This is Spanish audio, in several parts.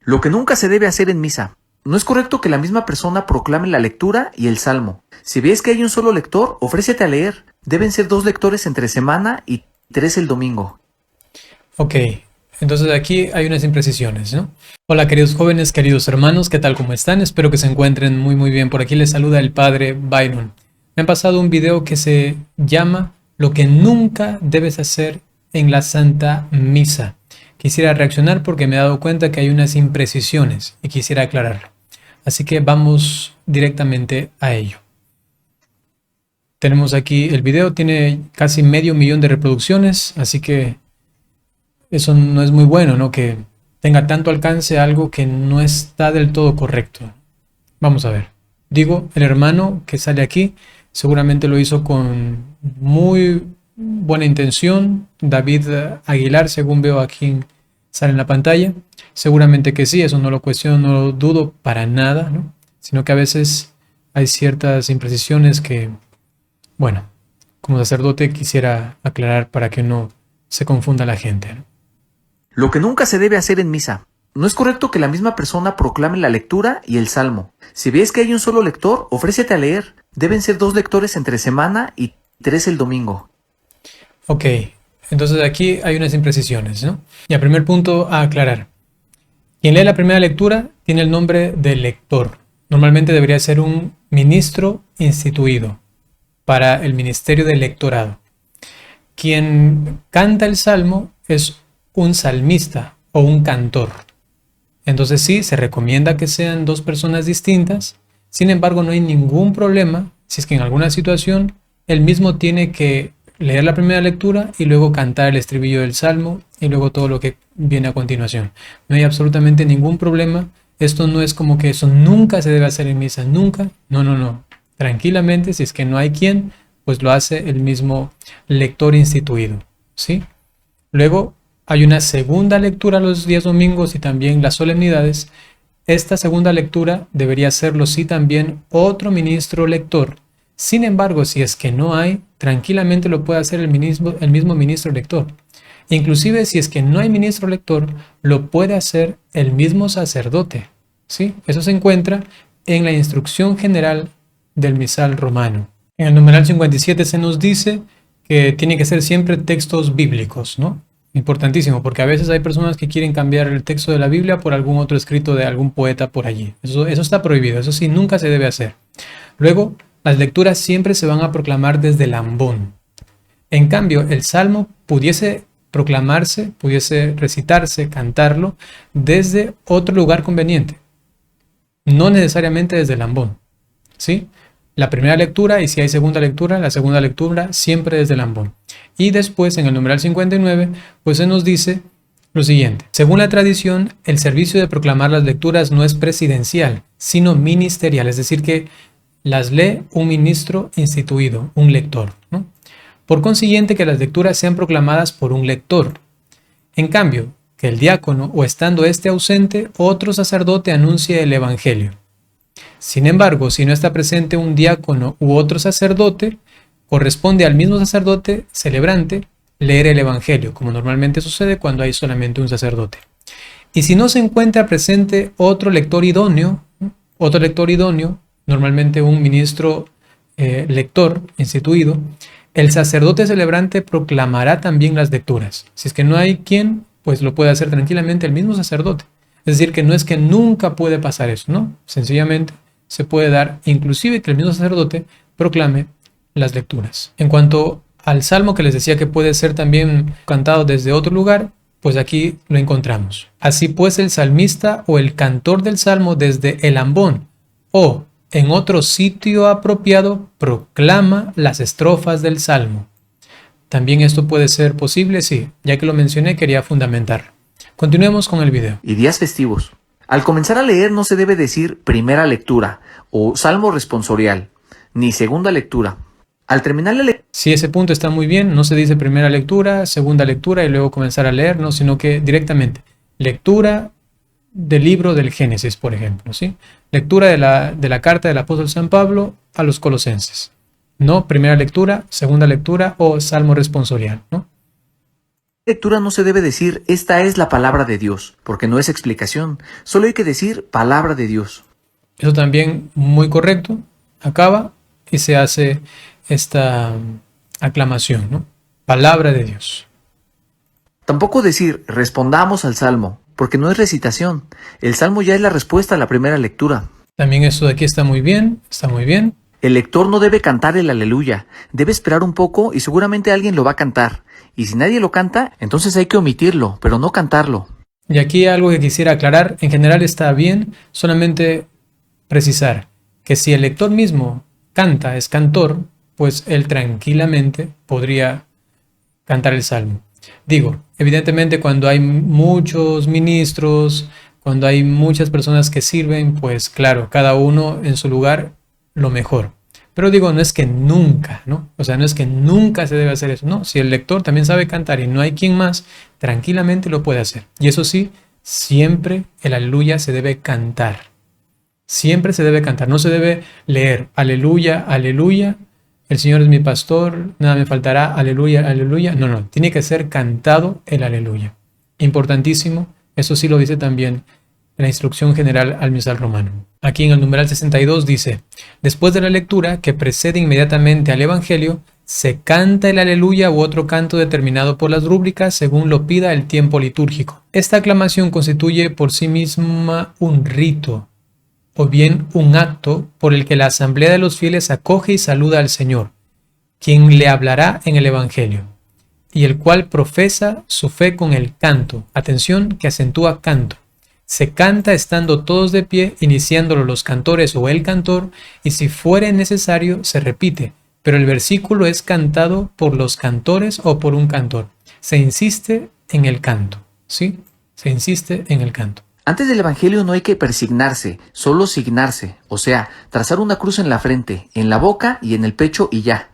Lo que nunca se debe hacer en misa. No es correcto que la misma persona proclame la lectura y el salmo. Si ves que hay un solo lector, ofrécete a leer. Deben ser 2 lectores entre semana y 3 el domingo. Ok, entonces aquí hay unas imprecisiones, ¿no? Hola queridos jóvenes, queridos hermanos, ¿qué tal? ¿Cómo están? Espero que se encuentren muy bien. Por aquí les saluda el padre Byron. Me han pasado un video que se llama Lo que nunca debes hacer en la Santa Misa. Quisiera reaccionar porque me he dado cuenta que hay unas imprecisiones y quisiera aclararlo. Así que vamos directamente a ello. Tenemos aquí el video, tiene casi 500.000 de reproducciones, así que eso no es muy bueno, ¿no? Que tenga tanto alcance algo que no está del todo correcto. Vamos a ver. Digo, el hermano que sale aquí seguramente lo hizo con muy buena intención. David Aguilar, según veo aquí sale en la pantalla. Seguramente que sí, eso no lo cuestiono, no lo dudo para nada, ¿no? Sino que a veces hay ciertas imprecisiones que, bueno, como sacerdote quisiera aclarar para que no se confunda la gente, ¿no? Lo que nunca se debe hacer en misa. No es correcto que la misma persona proclame la lectura y el salmo. Si ves que hay un solo lector, ofrécete a leer. Deben ser 2 lectores entre semana y 3 el domingo. Ok, entonces aquí hay unas imprecisiones, ¿no? Y el primer punto a aclarar. Quien lee la primera lectura tiene el nombre de lector. Normalmente debería ser un ministro instituido para el ministerio del lectorado. Quien canta el salmo es un salmista o un cantor. Entonces sí, se recomienda que sean 2 personas distintas. Sin embargo, no hay ningún problema si es que en alguna situación él mismo tiene que leer la primera lectura y luego cantar el estribillo del salmo y luego todo lo que viene a continuación. No hay absolutamente ningún problema. Esto no es como que eso nunca se debe hacer en misa, nunca. No. Tranquilamente, si es que no hay quien, pues lo hace el mismo lector instituido, ¿sí? Luego hay una segunda lectura los días domingos y también las solemnidades. Esta segunda lectura debería hacerlo sí también otro ministro lector. Sin embargo, si es que no hay, tranquilamente lo puede hacer el mismo ministro lector. Inclusive si es que no hay ministro lector, lo puede hacer el mismo sacerdote, ¿sí? Eso se encuentra en la instrucción general del misal romano. En el numeral 57 se nos dice que tiene que ser siempre textos bíblicos, ¿no? Importantísimo, porque a veces hay personas que quieren cambiar el texto de la Biblia por algún otro escrito de algún poeta por allí. Eso está prohibido, eso sí, nunca se debe hacer. Luego, las lecturas siempre se van a proclamar desde el ambón. En cambio, el salmo pudiese proclamarse, pudiese recitarse, cantarlo desde otro lugar conveniente. No necesariamente desde el ambón, ¿sí? La primera lectura, y si hay segunda lectura, la segunda lectura siempre desde el ambón. Y después, en el numeral 59, pues se nos dice lo siguiente. Según la tradición, el servicio de proclamar las lecturas no es presidencial, sino ministerial, es decir, que las lee un ministro instituido, un lector, ¿no? Por consiguiente, que las lecturas sean proclamadas por un lector. En cambio, que el diácono, o estando éste ausente, otro sacerdote anuncie el evangelio. Sin embargo, si no está presente un diácono u otro sacerdote, corresponde al mismo sacerdote celebrante leer el evangelio, como normalmente sucede cuando hay solamente un sacerdote. Y si no se encuentra presente otro lector idóneo, normalmente un ministro lector instituido, el sacerdote celebrante proclamará también las lecturas. Si es que no hay quien, pues lo puede hacer tranquilamente el mismo sacerdote. Es decir, que no es que nunca puede pasar eso, ¿no? Sencillamente se puede dar, inclusive que el mismo sacerdote proclame las lecturas. En cuanto al salmo que les decía que puede ser también cantado desde otro lugar, pues aquí lo encontramos. Así pues, el salmista o el cantor del salmo desde el ambón o en otro sitio apropiado proclama las estrofas del salmo. También esto puede ser posible, sí, ya que lo mencioné quería fundamentarlo. Continuemos con el video. Y días festivos. Al comenzar a leer no se debe decir primera lectura o salmo responsorial, ni segunda lectura. Al terminar la lectura... Sí, ese punto está muy bien, no se dice primera lectura, segunda lectura y luego comenzar a leer, no, sino que directamente lectura del libro del Génesis, por ejemplo, ¿sí? Lectura de la carta del apóstol San Pablo a los colosenses. No primera lectura, segunda lectura o salmo responsorial, ¿no? lectura no se debe decir esta es la palabra de Dios, porque no es explicación, solo hay que decir palabra de Dios. Eso también muy correcto. Acaba y se hace esta aclamación, ¿no? Palabra de Dios. Tampoco decir respondamos al salmo, porque no es recitación. El salmo ya es la respuesta a la primera lectura. También esto de aquí está muy bien, está muy bien. El lector no debe cantar el aleluya, debe esperar un poco y seguramente alguien lo va a cantar. Y si nadie lo canta, entonces hay que omitirlo, pero no cantarlo. Y aquí algo que quisiera aclarar, en general está bien, solamente precisar que si el lector mismo canta, es cantor, pues él tranquilamente podría cantar el salmo. Digo, evidentemente cuando hay muchos ministros, cuando hay muchas personas que sirven, pues claro, cada uno en su lugar lo mejor. Pero digo, no es que nunca, ¿no? O sea, no es que nunca se debe hacer eso, no. Si el lector también sabe cantar y no hay quien más, tranquilamente lo puede hacer. Y eso sí, siempre el aleluya se debe cantar. Siempre se debe cantar, no se debe leer aleluya, aleluya, el Señor es mi pastor, nada me faltará, aleluya, aleluya. No, no, tiene que ser cantado el aleluya. Importantísimo, eso sí lo dice también la instrucción general al misal romano. Aquí en el numeral 62 dice, después de la lectura que precede inmediatamente al Evangelio, se canta el aleluya u otro canto determinado por las rúbricas según lo pida el tiempo litúrgico. Esta aclamación constituye por sí misma un rito, o bien un acto por el que la asamblea de los fieles acoge y saluda al Señor, quien le hablará en el Evangelio, y el cual profesa su fe con el canto. Atención, que acentúa canto. Se canta estando todos de pie, iniciándolo los cantores o el cantor, y si fuere necesario se repite, pero el versículo es cantado por los cantores o por un cantor. Se insiste en el canto, ¿sí? Se insiste en el canto. Antes del Evangelio no hay que persignarse, solo signarse, o sea, trazar una cruz en la frente, en la boca y en el pecho y ya.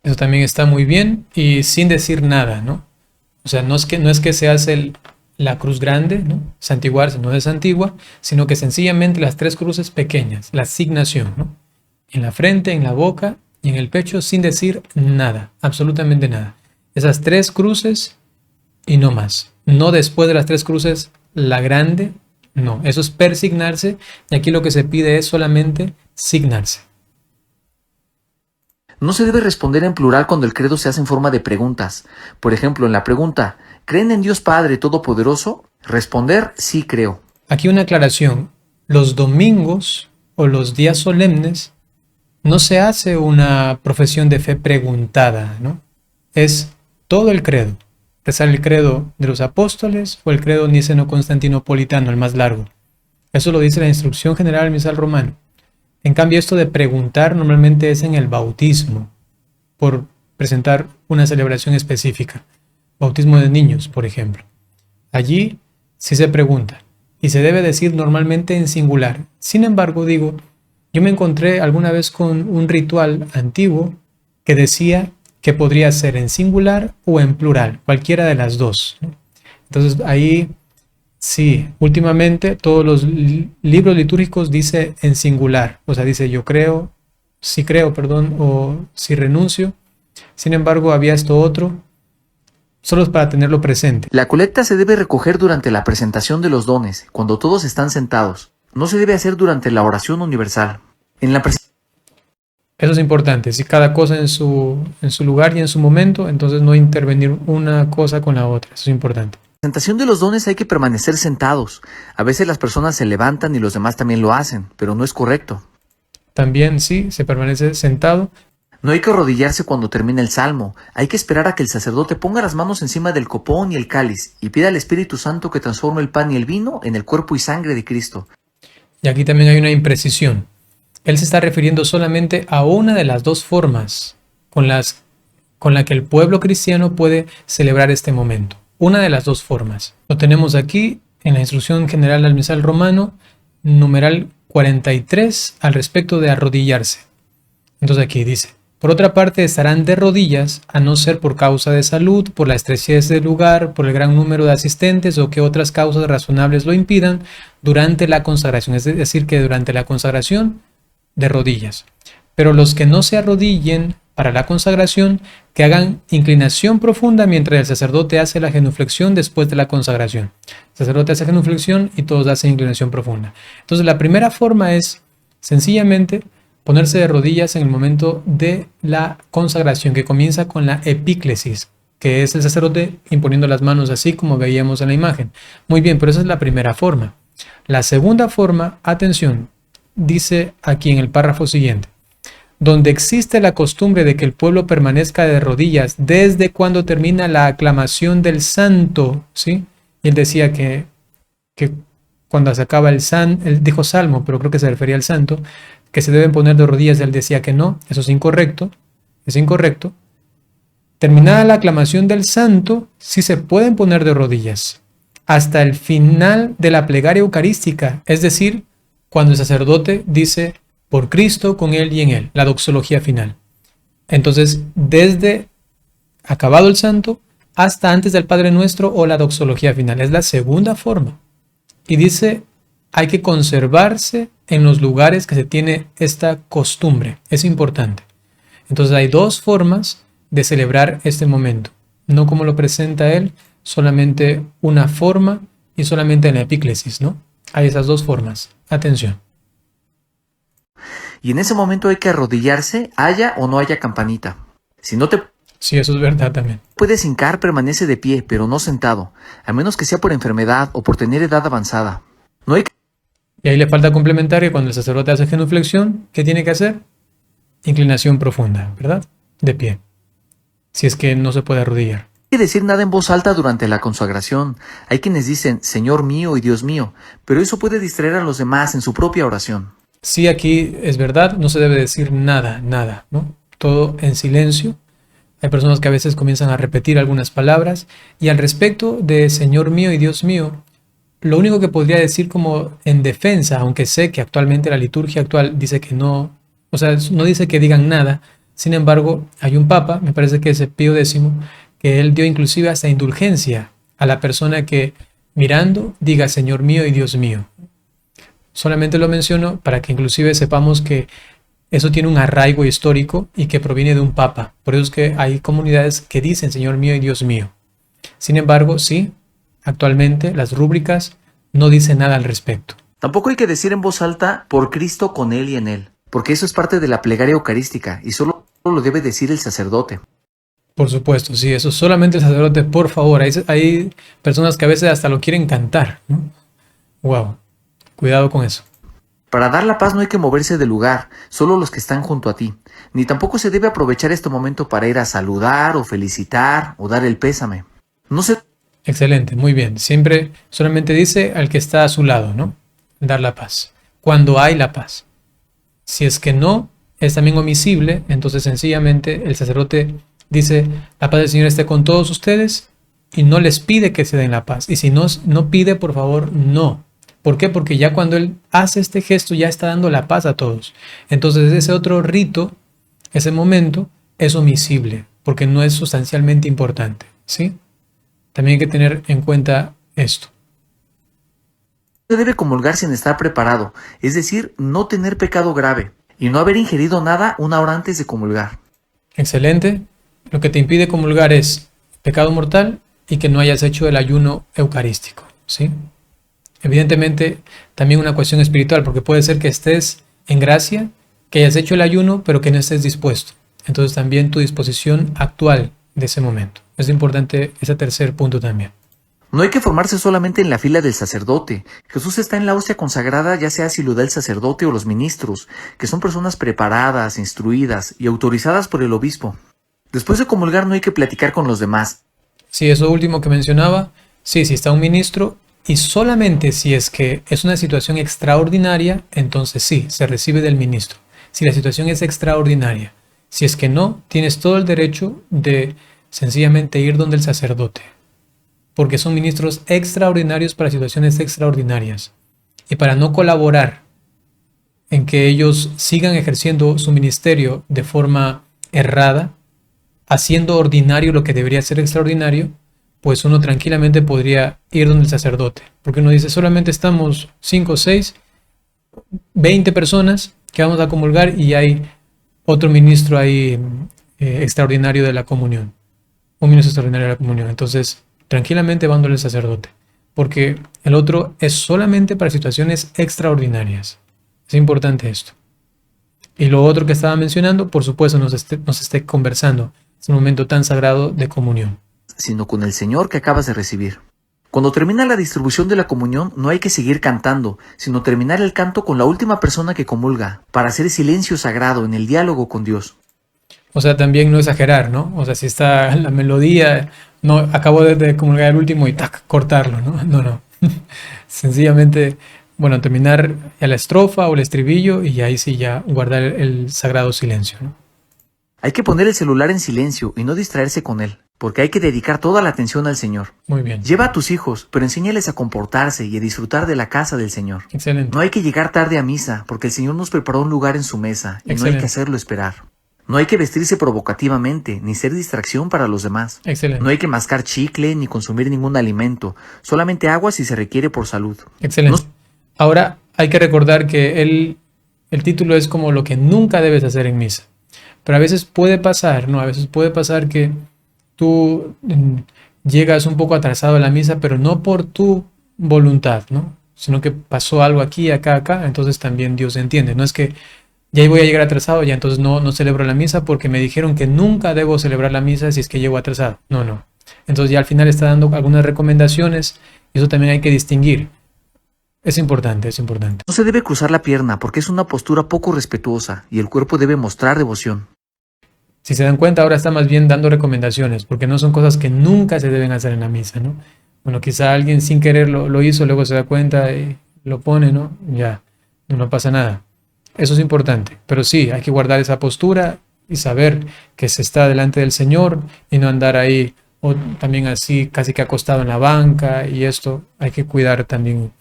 Eso también está muy bien y sin decir nada, ¿no? O sea, no es que se hace la cruz grande, ¿no? Santiguarse no es antigua, sino que sencillamente las tres cruces pequeñas, la asignación, ¿no? En la frente, en la boca y en el pecho sin decir nada, absolutamente nada. Esas tres cruces y no más. No después de las tres cruces la grande, no. Eso es persignarse y aquí lo que se pide es solamente signarse. No se debe responder en plural cuando el credo se hace en forma de preguntas. Por ejemplo, en la pregunta, ¿creen en Dios Padre Todopoderoso? Responder, sí creo. Aquí una aclaración. Los domingos o los días solemnes no se hace una profesión de fe preguntada, ¿no? Es todo el credo. Rezar el credo de los apóstoles o el credo niceno-constantinopolitano, el más largo. Eso lo dice la instrucción general del misal romano. En cambio, esto de preguntar normalmente es en el bautismo, por presentar una celebración específica. Bautismo de niños, por ejemplo. Allí sí se pregunta y se debe decir normalmente en singular. Sin embargo, digo, yo me encontré alguna vez con un ritual antiguo que decía que podría ser en singular o en plural, cualquiera de las dos, ¿no? Entonces ahí sí, últimamente todos los libros litúrgicos dice en singular, o sea, dice yo creo, sí creo, perdón, o sí renuncio. Sin embargo, había esto otro, solo es para tenerlo presente. La colecta se debe recoger durante la presentación de los dones, cuando todos están sentados. No se debe hacer durante la oración universal. En la Eso es importante, si cada cosa en su lugar y en su momento, entonces no intervenir una cosa con la otra, eso es importante. presentación de los dones hay que permanecer sentados. A veces las personas se levantan y los demás también lo hacen, pero no es correcto. También sí, se permanece sentado. No hay que arrodillarse cuando termina el salmo. Hay que esperar a que el sacerdote ponga las manos encima del copón y el cáliz y pida al Espíritu Santo que transforme el pan y el vino en el cuerpo y sangre de Cristo. Y aquí también hay una imprecisión. Él se está refiriendo solamente a una de las dos formas con la que el pueblo cristiano puede celebrar este momento. Una de las dos formas. Lo tenemos aquí en la instrucción general al misal romano, numeral 43, al respecto de arrodillarse. Entonces aquí dice, por otra parte estarán de rodillas, a no ser por causa de salud, por la estrechez del lugar, por el gran número de asistentes o que otras causas razonables lo impidan, durante la consagración. Es decir, que durante la consagración, de rodillas. Pero los que no se arrodillen para la consagración que hagan inclinación profunda mientras el sacerdote hace la genuflexión después de la consagración. El sacerdote hace genuflexión y todos hacen inclinación profunda. Entonces la primera forma es sencillamente ponerse de rodillas en el momento de la consagración, que comienza con la epíclesis, que es el sacerdote imponiendo las manos así como veíamos en la imagen. Muy bien, pero esa es la primera forma. La segunda forma, atención, dice aquí en el párrafo siguiente: donde existe la costumbre de que el pueblo permanezca de rodillas desde cuando termina la aclamación del santo, ¿sí? Y él decía que cuando se acaba él dijo salmo, pero creo que se refería al santo, que se deben poner de rodillas. Él decía que no, eso es incorrecto, es incorrecto. Terminada la aclamación del santo, sí se pueden poner de rodillas hasta el final de la plegaria eucarística, es decir, cuando el sacerdote dice por Cristo, con Él y en Él, la doxología final. Entonces, desde acabado el santo hasta antes del Padre Nuestro o la doxología final, es la segunda forma. Y dice, hay que conservarse en los lugares que se tiene esta costumbre, es importante. Entonces hay dos formas de celebrar este momento, no como lo presenta él, solamente una forma y solamente en la epíclesis, ¿no? Hay esas dos formas. Atención. Y en ese momento hay que arrodillarse, haya o no haya campanita. Si no te Sí, eso es verdad también. puedes hincar, permanece de pie, pero no sentado, a menos que sea por enfermedad o por tener edad avanzada. No hay Y ahí le falta complementar que cuando el sacerdote hace genuflexión, ¿qué tiene que hacer? Inclinación profunda, ¿verdad? De pie. Si es que no se puede arrodillar. que decir nada en voz alta durante la consagración. Hay quienes dicen, Señor mío y Dios mío, pero eso puede distraer a los demás en su propia oración. Sí, aquí es verdad, no se debe decir nada, nada, ¿no? Todo en silencio. Hay personas que a veces comienzan a repetir algunas palabras. Y al respecto de Señor mío y Dios mío, lo único que podría decir como en defensa, aunque sé que actualmente la liturgia actual dice que no, o sea, no dice que digan nada. Sin embargo, hay un papa, me parece que es Pío X, que él dio inclusive hasta indulgencia a la persona que mirando diga Señor mío y Dios mío. Solamente lo menciono para que inclusive sepamos que eso tiene un arraigo histórico y que proviene de un papa. Por eso es que hay comunidades que dicen Señor mío y Dios mío. Sin embargo, sí, actualmente las rúbricas no dicen nada al respecto. Tampoco hay que decir en voz alta, por Cristo, con Él y en Él, porque eso es parte de la plegaria eucarística y solo lo debe decir el sacerdote. Por supuesto, sí, eso solamente el sacerdote, por favor. Hay personas que a veces hasta lo quieren cantar, ¿no? Wow, cuidado con eso. Para dar la paz no hay que moverse del lugar, solo los que están junto a ti. Ni tampoco se debe aprovechar este momento para ir a saludar o felicitar o dar el pésame. No se Excelente, muy bien. Siempre solamente dice al que está a su lado, ¿no? Dar la paz. Cuando hay la paz. Si es que no, es también omisible, entonces sencillamente el sacerdote dice, la paz del Señor esté con todos ustedes y no les pide que se den la paz. Y si no pide, por favor, no. ¿Por qué? Porque ya cuando él hace este gesto ya está dando la paz a todos. Entonces ese otro rito, ese momento, es omisible porque no es sustancialmente importante, ¿sí? También hay que tener en cuenta esto. debe comulgar sin estar preparado, es decir, no tener pecado grave y no haber ingerido nada una hora antes de comulgar. Excelente. Lo que te impide comulgar es pecado mortal y que no hayas hecho el ayuno eucarístico, ¿sí? Evidentemente, también una cuestión espiritual, porque puede ser que estés en gracia, que hayas hecho el ayuno, pero que no estés dispuesto. Entonces también tu disposición actual de ese momento. Es importante ese tercer punto también. No hay que formarse solamente en la fila del sacerdote. Jesús está en la hostia consagrada, ya sea si lo da el sacerdote o los ministros, que son personas preparadas, instruidas y autorizadas por el obispo. Después de comulgar no hay que platicar con los demás. Sí, eso último que mencionaba, sí, si está un ministro y solamente si es que es una situación extraordinaria, entonces sí, se recibe del ministro. Si la situación es extraordinaria, si es que no, tienes todo el derecho de sencillamente ir donde el sacerdote, porque son ministros extraordinarios para situaciones extraordinarias. Y para no colaborar en que ellos sigan ejerciendo su ministerio de forma errada, haciendo ordinario lo que debería ser extraordinario, pues uno tranquilamente podría ir donde el sacerdote. Porque uno dice, solamente estamos 5, 6, 20 personas que vamos a comulgar y hay otro ministro ahí extraordinario de la comunión. Un minuto extraordinario de la comunión. Entonces, tranquilamente va dándole el sacerdote. Porque el otro es solamente para situaciones extraordinarias. Es importante esto. Y lo otro que estaba mencionando, por supuesto, nos esté conversando. Es un momento tan sagrado de comunión. Sino con el Señor que acabas de recibir. Cuando termina la distribución de la comunión, no hay que seguir cantando, sino terminar el canto con la última persona que comulga, para hacer silencio sagrado en el diálogo con Dios. O sea, también no exagerar, ¿no? O sea, si está la melodía, no, acabo de comulgar el último y tac, cortarlo, ¿no? No, no. Sencillamente, bueno, terminar ya la estrofa o el estribillo y ahí sí ya guardar el sagrado silencio, ¿no? Hay que poner el celular en silencio y no distraerse con él, porque hay que dedicar toda la atención al Señor. Muy bien. Lleva a tus hijos, pero enséñales a comportarse y a disfrutar de la casa del Señor. Excelente. No hay que llegar tarde a misa, porque el Señor nos preparó un lugar en su mesa y no hay Excelente. que hacerlo esperar. No hay que vestirse provocativamente, ni ser distracción para los demás. Excelente. No hay que mascar chicle ni consumir ningún alimento, solamente agua si se requiere por salud. Excelente. No- Ahora hay que recordar que el título es como lo que nunca debes hacer en misa. Pero a veces puede pasar, ¿no? A veces puede pasar que tú llegas un poco atrasado a la misa, pero no por tu voluntad, ¿no? Sino que pasó algo aquí, acá, acá, entonces también Dios entiende. No es que ya voy a llegar atrasado, ya entonces no celebro la misa porque me dijeron que nunca debo celebrar la misa si es que llego atrasado. No, no. Entonces ya al final está dando algunas recomendaciones y eso también hay que distinguir. Es importante, es importante. No se debe cruzar la pierna porque es una postura poco respetuosa y el cuerpo debe mostrar devoción. Si se dan cuenta, ahora está más bien dando recomendaciones, porque no son cosas que nunca se deben hacer en la misa, ¿no? Bueno, quizá alguien sin querer lo hizo, luego se da cuenta y lo pone, ¿no? Ya, no pasa nada. Eso es importante, pero sí, hay que guardar esa postura y saber que se está delante del Señor y no andar ahí o también así casi que acostado en la banca y esto. Hay que cuidar también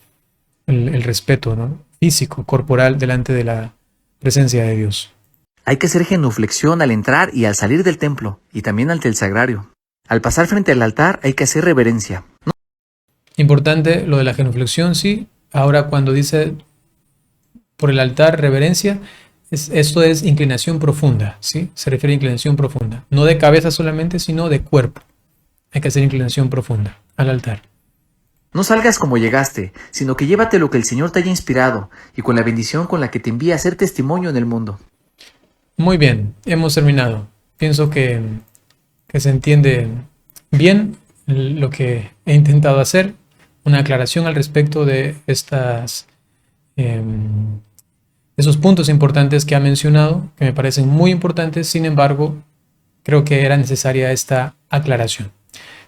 el respeto, ¿no? Físico, corporal delante de la presencia de Dios. Hay que hacer genuflexión al entrar y al salir del templo, y también ante el sagrario. Al pasar frente al altar hay que hacer reverencia. Importante lo de la genuflexión, sí. Ahora cuando dice por el altar reverencia, esto es inclinación profunda, ¿sí? Se refiere a inclinación profunda. No de cabeza solamente, sino de cuerpo. Hay que hacer inclinación profunda al altar. No salgas como llegaste, sino que llévate lo que el Señor te haya inspirado, y con la bendición con la que te envía a ser testimonio en el mundo. Muy bien, hemos terminado. Pienso que se entiende bien lo que he intentado hacer. Una aclaración al respecto de esos puntos importantes que ha mencionado, que me parecen muy importantes. Sin embargo, creo que era necesaria esta aclaración.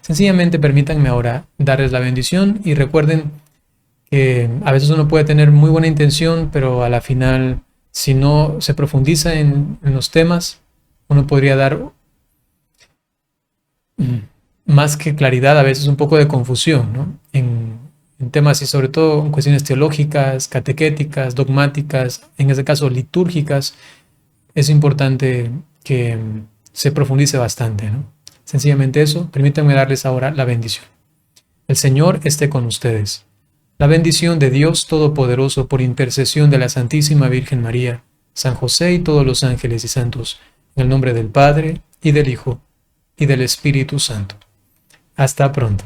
Sencillamente permítanme ahora darles la bendición y recuerden que a veces uno puede tener muy buena intención, pero a la final, si no se profundiza en los temas, uno podría dar más que claridad, a veces un poco de confusión, ¿no? En temas y sobre todo en cuestiones teológicas, catequéticas, dogmáticas, en este caso litúrgicas, es importante que se profundice bastante, ¿no? Sencillamente eso. Permítanme darles ahora la bendición. El Señor esté con ustedes. La bendición de Dios Todopoderoso por intercesión de la Santísima Virgen María, San José y todos los ángeles y santos, en el nombre del Padre, y del Hijo, y del Espíritu Santo. Hasta pronto.